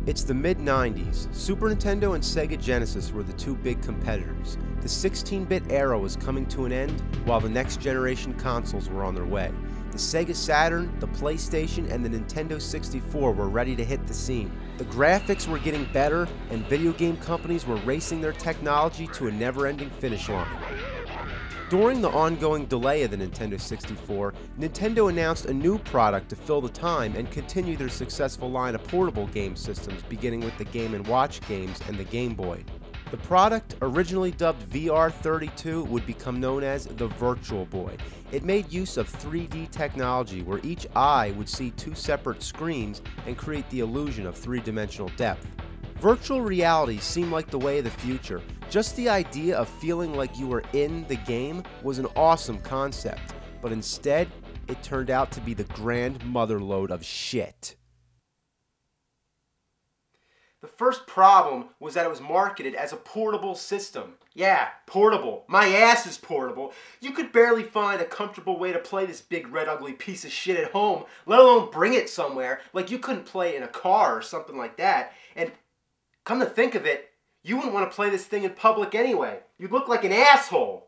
It's the mid-90s. Super Nintendo and Sega Genesis were the two big competitors. The 16-bit era was coming to an end, while the next generation consoles were on their way. The Sega Saturn, the PlayStation, and the Nintendo 64 were ready to hit the scene. The graphics were getting better, and video game companies were racing their technology to a never-ending finish line. During the ongoing delay of the Nintendo 64, Nintendo announced a new product to fill the time and continue their successful line of portable game systems, beginning with the Game & Watch games and the Game Boy. The product, originally dubbed VR32, would become known as the Virtual Boy. It made use of 3D technology where each eye would see two separate screens and create the illusion of three-dimensional depth. Virtual reality seemed like the way of the future. Just the idea of feeling like you were in the game was an awesome concept, but instead, it turned out to be the grand motherlode of shit. The first problem was that it was marketed as a portable system. Yeah, portable. My ass is portable. You could barely find a comfortable way to play this big red ugly piece of shit at home, let alone bring it somewhere. Like you couldn't play it in a car or something like that. And come to think of it, you wouldn't want to play this thing in public anyway. You'd look like an asshole.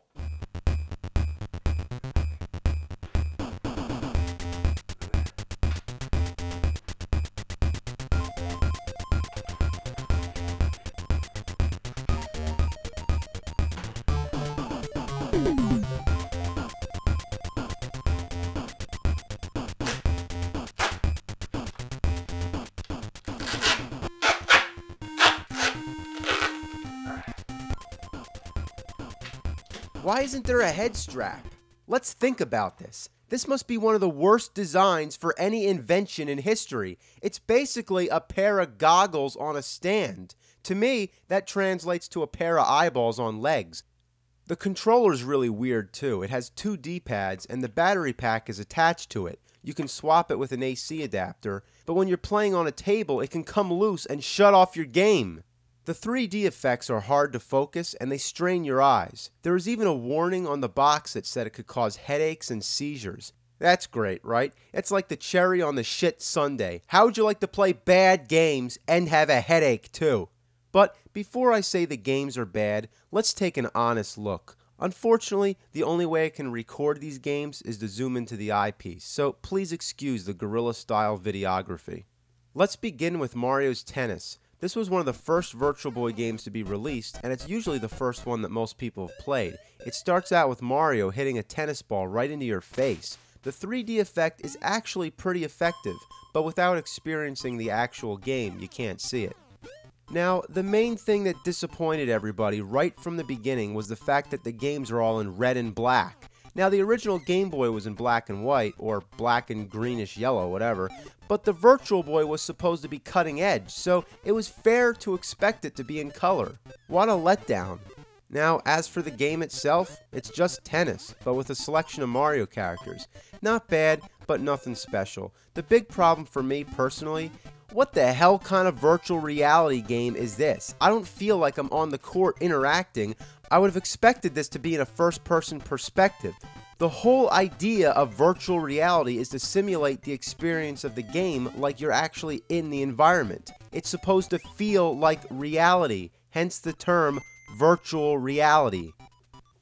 Why isn't there a head strap? Let's think about this. This must be one of the worst designs for any invention in history. It's basically a pair of goggles on a stand. To me, that translates to a pair of eyeballs on legs. The controller's really weird too. It has two D-pads and the battery pack is attached to it. You can swap it with an AC adapter, but when you're playing on a table, it can come loose and shut off your game. The 3D effects are hard to focus and they strain your eyes. There was even a warning on the box that said it could cause headaches and seizures. That's great, right? It's like the cherry on the shit sundae. How would you like to play bad games and have a headache too? But before I say the games are bad, let's take an honest look. Unfortunately, the only way I can record these games is to zoom into the eyepiece, so please excuse the guerrilla-style videography. Let's begin with Mario's Tennis. This was one of the first Virtual Boy games to be released, and it's usually the first one that most people have played. It starts out with Mario hitting a tennis ball right into your face. The 3D effect is actually pretty effective, but without experiencing the actual game, you can't see it. Now, the main thing that disappointed everybody right from the beginning was the fact that the games are all in red and black. Now, the original Game Boy was in black and white, or black and greenish yellow, whatever, but the Virtual Boy was supposed to be cutting edge, so it was fair to expect it to be in color. What a letdown. Now, as for the game itself, it's just tennis, but with a selection of Mario characters. Not bad, but nothing special. The big problem for me, personally, what the hell kind of virtual reality game is this? I don't feel like I'm on the court interacting. I would have expected this to be in a first-person perspective. The whole idea of virtual reality is to simulate the experience of the game like you're actually in the environment. It's supposed to feel like reality, hence the term virtual reality.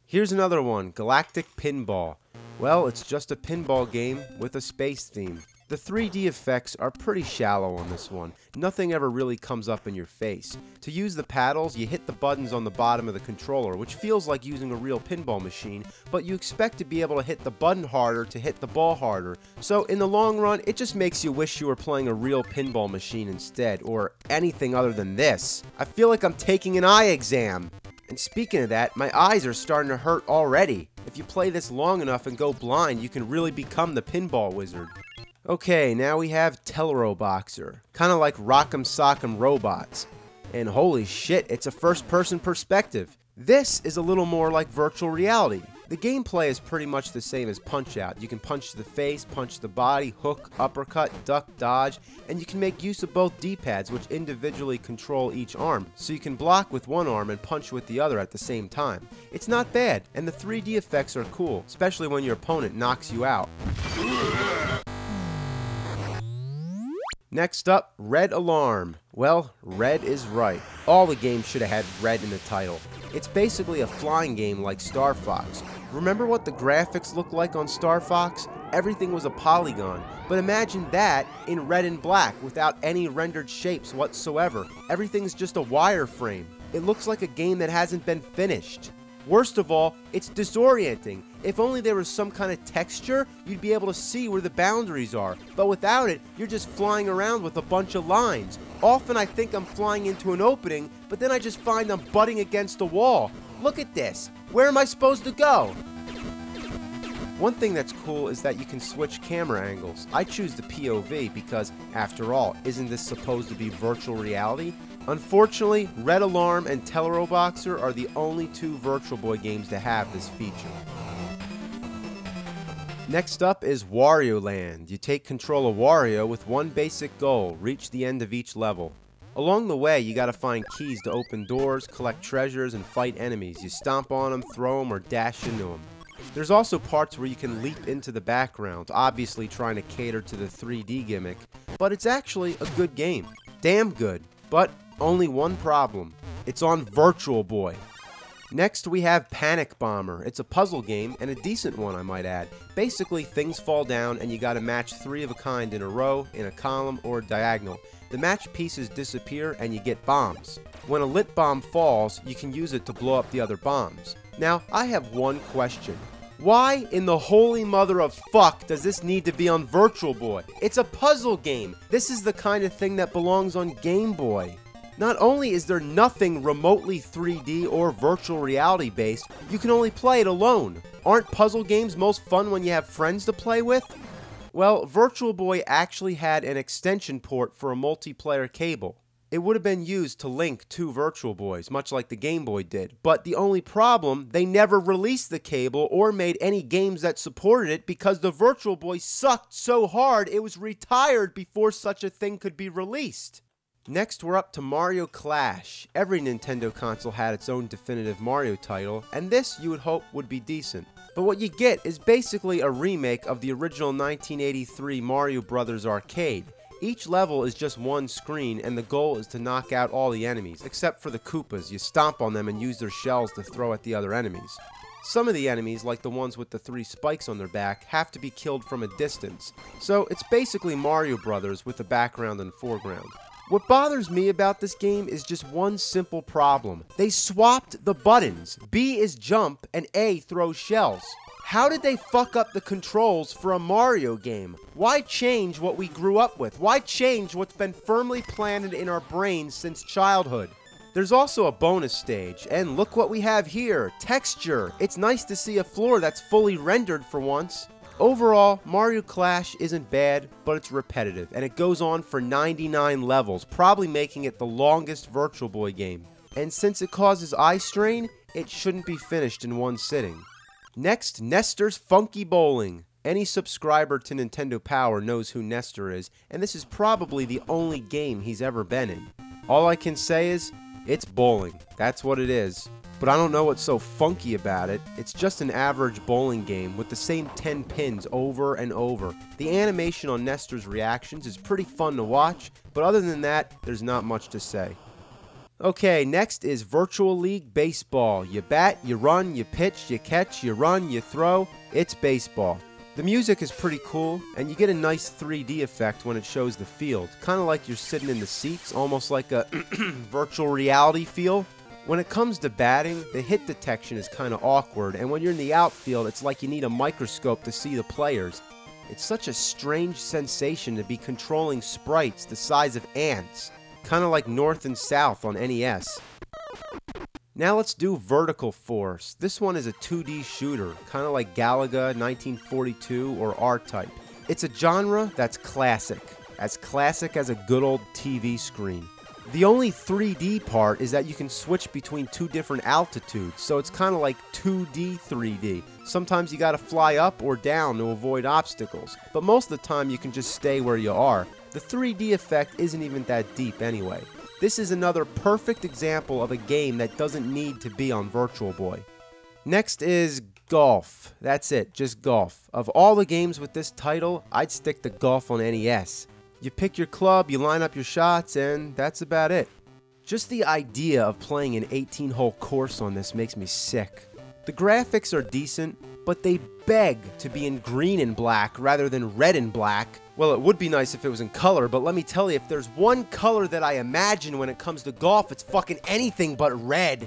Here's another one, Galactic Pinball. Well, it's just a pinball game with a space theme. The 3D effects are pretty shallow on this one. Nothing ever really comes up in your face. To use the paddles, you hit the buttons on the bottom of the controller, which feels like using a real pinball machine, but you expect to be able to hit the button harder to hit the ball harder. So in the long run, it just makes you wish you were playing a real pinball machine instead, or anything other than this. I feel like I'm taking an eye exam. And speaking of that, my eyes are starting to hurt already. If you play this long enough and go blind, you can really become the pinball wizard. Okay, now we have Telero Boxer, kind of like Rock'em Sock'em Robots. And holy shit, it's a first-person perspective. This is a little more like virtual reality. The gameplay is pretty much the same as Punch-Out. You can punch to the face, punch to the body, hook, uppercut, duck, dodge, and you can make use of both D-pads, which individually control each arm, so you can block with one arm and punch with the other at the same time. It's not bad, and the 3D effects are cool, especially when your opponent knocks you out. Next up, Red Alarm. Well, red is right. All the games should have had red in the title. It's basically a flying game like Star Fox. Remember what the graphics looked like on Star Fox? Everything was a polygon, but imagine that in red and black without any rendered shapes whatsoever. Everything's just a wireframe. It looks like a game that hasn't been finished. Worst of all, it's disorienting. If only there was some kind of texture, you'd be able to see where the boundaries are. But without it, you're just flying around with a bunch of lines. Often I think I'm flying into an opening, but then I just find I'm butting against a wall. Look at this. Where am I supposed to go? One thing that's cool is that you can switch camera angles. I choose the POV because, after all, isn't this supposed to be virtual reality? Unfortunately, Red Alarm and Teleroboxer are the only two Virtual Boy games to have this feature. Next up is Wario Land. You take control of Wario with one basic goal: reach the end of each level. Along the way, you gotta find keys to open doors, collect treasures, and fight enemies. You stomp on them, throw them, or dash into them. There's also parts where you can leap into the background, obviously trying to cater to the 3D gimmick, but it's actually a good game. Damn good. But only one problem. It's on Virtual Boy. Next we have Panic Bomber. It's a puzzle game, and a decent one I might add. Basically things fall down and you gotta match 3 of a kind in a row, in a column, or diagonal. The matched pieces disappear and you get bombs. When a lit bomb falls, you can use it to blow up the other bombs. Now, I have one question. Why in the holy mother of fuck does this need to be on Virtual Boy? It's a puzzle game. This is the kind of thing that belongs on Game Boy. Not only is there nothing remotely 3D or virtual reality based, you can only play it alone. Aren't puzzle games most fun when you have friends to play with? Well, Virtual Boy actually had an extension port for a multiplayer cable. It would have been used to link 2 Virtual Boys, much like the Game Boy did. But the only problem, they never released the cable or made any games that supported it because the Virtual Boy sucked so hard it was retired before such a thing could be released. Next, we're up to Mario Clash. Every Nintendo console had its own definitive Mario title, and this, you would hope, would be decent. But what you get is basically a remake of the original 1983 Mario Bros. Arcade. Each level is just one screen, and the goal is to knock out all the enemies, except for the Koopas. You stomp on them and use their shells to throw at the other enemies. Some of the enemies, like the ones with the 3 spikes on their back, have to be killed from a distance. So it's basically Mario Brothers with the background and foreground. What bothers me about this game is just one simple problem. They swapped the buttons. B is jump and A throws shells. How did they fuck up the controls for a Mario game? Why change what we grew up with? Why change what's been firmly planted in our brains since childhood? There's also a bonus stage, and look what we have here, texture. It's nice to see a floor that's fully rendered for once. Overall, Mario Clash isn't bad, but it's repetitive, and it goes on for 99 levels, probably making it the longest Virtual Boy game. And since it causes eye strain, it shouldn't be finished in one sitting. Next, Nestor's Funky Bowling. Any subscriber to Nintendo Power knows who Nestor is, and this is probably the only game he's ever been in. All I can say is, it's bowling. That's what it is. But I don't know what's so funky about it. It's just an average bowling game with the same 10 pins over and over. The animation on Nestor's reactions is pretty fun to watch, but other than that, there's not much to say. Okay, next is Virtual League Baseball. You bat, you run, you pitch, you catch, you run, you throw. It's baseball. The music is pretty cool, and you get a nice 3D effect when it shows the field. Kind of like you're sitting in the seats, almost like a virtual reality feel. When it comes to batting, the hit detection is kind of awkward, and when you're in the outfield, it's like you need a microscope to see the players. It's such a strange sensation to be controlling sprites the size of ants. Kind of like North and South on NES. Now let's do Vertical Force. This one is a 2D shooter, kind of like Galaga, 1942, or R-Type. It's a genre that's classic as a good old TV screen. The only 3D part is that you can switch between 2 different altitudes, so it's kind of like 2D 3D. Sometimes you gotta fly up or down to avoid obstacles, but most of the time you can just stay where you are. The 3D effect isn't even that deep anyway. This is another perfect example of a game that doesn't need to be on Virtual Boy. Next is Golf. That's it, just Golf. Of all the games with this title, I'd stick to Golf on NES. You pick your club, you line up your shots, and that's about it. Just the idea of playing an 18-hole course on this makes me sick. The graphics are decent, but they beg to be in green and black rather than red and black. Well, it would be nice if it was in color, but let me tell you, if there's one color that I imagine when it comes to golf, it's fucking anything but red.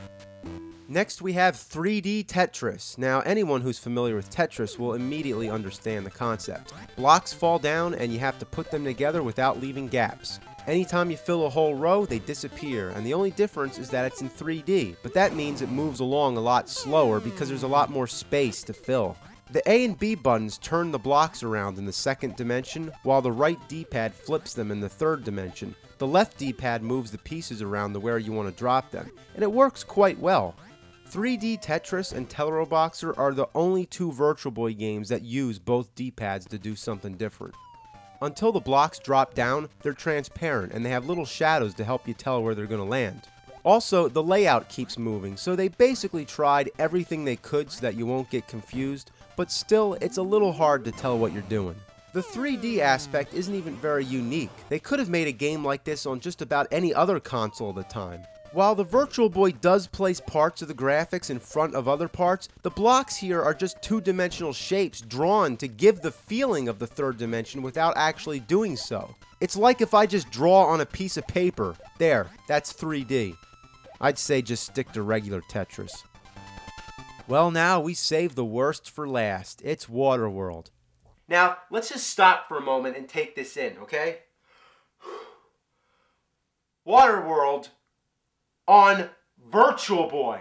Next, we have 3D Tetris. Now, anyone who's familiar with Tetris will immediately understand the concept. Blocks fall down, and you have to put them together without leaving gaps. Anytime you fill a whole row, they disappear, and the only difference is that it's in 3D, but that means it moves along a lot slower because there's a lot more space to fill. The A and B buttons turn the blocks around in the second dimension, while the right D-pad flips them in the third dimension. The left D-pad moves the pieces around to where you want to drop them, and it works quite well. 3D Tetris and Teleroboxer are the only two Virtual Boy games that use both D-pads to do something different. Until the blocks drop down, they're transparent and they have little shadows to help you tell where they're going to land. Also, the layout keeps moving, so they basically tried everything they could so that you won't get confused, but still, it's a little hard to tell what you're doing. The 3D aspect isn't even very unique. They could have made a game like this on just about any other console at the time. While the Virtual Boy does place parts of the graphics in front of other parts, the blocks here are just two-dimensional shapes drawn to give the feeling of the third dimension without actually doing so. It's like if I just draw on a piece of paper. There, that's 3D. I'd say just stick to regular Tetris. Well, now we save the worst for last. It's Waterworld. Now, let's just stop for a moment and take this in, okay? Waterworld on Virtual Boy.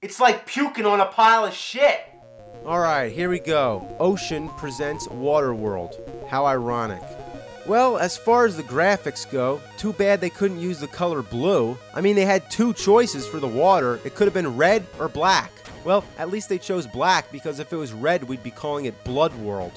It's like puking on a pile of shit. Alright, here we go. Ocean presents Waterworld. How ironic. Well, as far as the graphics go, too bad they couldn't use the color blue. I mean, they had two choices for the water. It could have been red or black. Well, at least they chose black, because if it was red, we'd be calling it Blood World.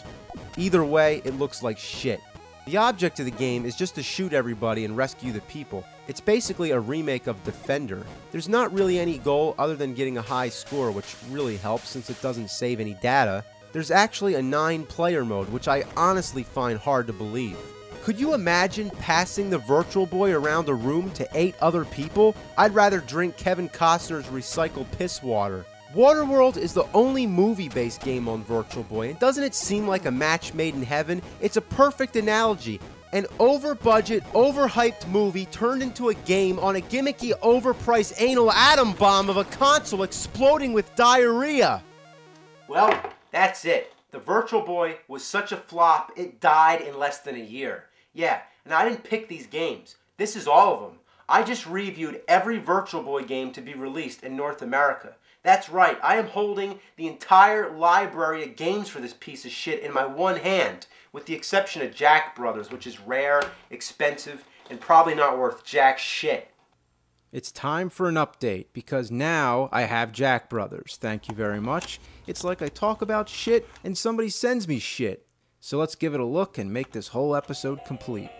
Either way, it looks like shit. The object of the game is just to shoot everybody and rescue the people. It's basically a remake of Defender. There's not really any goal other than getting a high score, which really helps since it doesn't save any data. There's actually a 9-player mode, which I honestly find hard to believe. Could you imagine passing the Virtual Boy around a room to 8 other people? I'd rather drink Kevin Costner's recycled piss water. Waterworld is the only movie-based game on Virtual Boy, and doesn't it seem like a match made in heaven? It's a perfect analogy. An over-budget, overhyped movie turned into a game on a gimmicky, overpriced anal atom bomb of a console exploding with diarrhea. Well, that's it. The Virtual Boy was such a flop, it died in less than a year. Yeah, and I didn't pick these games. This is all of them. I just reviewed every Virtual Boy game to be released in North America. That's right, I am holding the entire library of games for this piece of shit in my one hand, with the exception of Jack Brothers, which is rare, expensive, and probably not worth jack shit. It's time for an update, because now I have Jack Brothers. Thank you very much. It's like I talk about shit and somebody sends me shit. So let's give it a look and make this whole episode complete.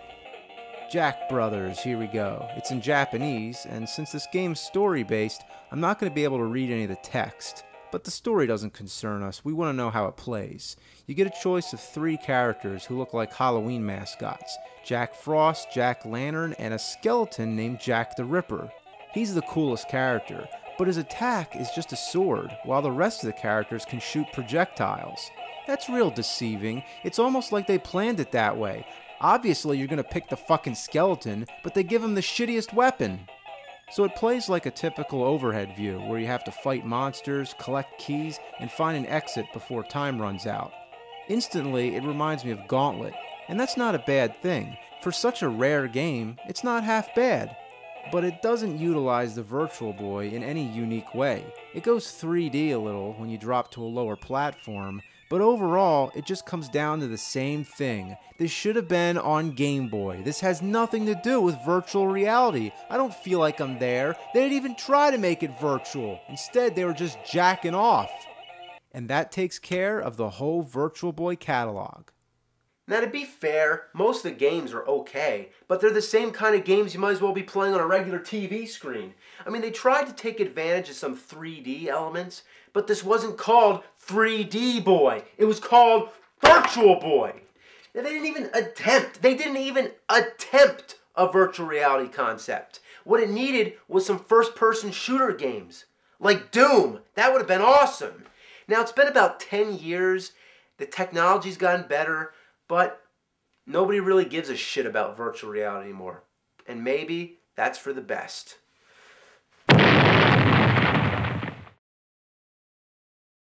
Jack Brothers, here we go. It's in Japanese, and since this game's story-based, I'm not going to be able to read any of the text. But the story doesn't concern us, we want to know how it plays. You get a choice of 3 characters who look like Halloween mascots. Jack Frost, Jack Lantern, and a skeleton named Jack the Ripper. He's the coolest character, but his attack is just a sword, while the rest of the characters can shoot projectiles. That's real deceiving. It's almost like they planned it that way. Obviously, you're going to pick the fucking skeleton, but they give him the shittiest weapon. So it plays like a typical overhead view, where you have to fight monsters, collect keys, and find an exit before time runs out. Instantly, it reminds me of Gauntlet, and that's not a bad thing. For such a rare game, it's not half bad. But it doesn't utilize the Virtual Boy in any unique way. It goes 3D a little when you drop to a lower platform, but overall, it just comes down to the same thing. This should have been on Game Boy. This has nothing to do with virtual reality. I don't feel like I'm there. They didn't even try to make it virtual. Instead, they were just jacking off. And that takes care of the whole Virtual Boy catalog. Now, to be fair, most of the games are okay, but they're the same kind of games you might as well be playing on a regular TV screen. I mean, they tried to take advantage of some 3D elements, but this wasn't called 3D Boy. It was called Virtual Boy. They didn't even attempt a virtual reality concept. What it needed was some first-person shooter games, like Doom. That would have been awesome. Now, it's been about 10 years. The technology's gotten better, but nobody really gives a shit about virtual reality anymore. And maybe that's for the best.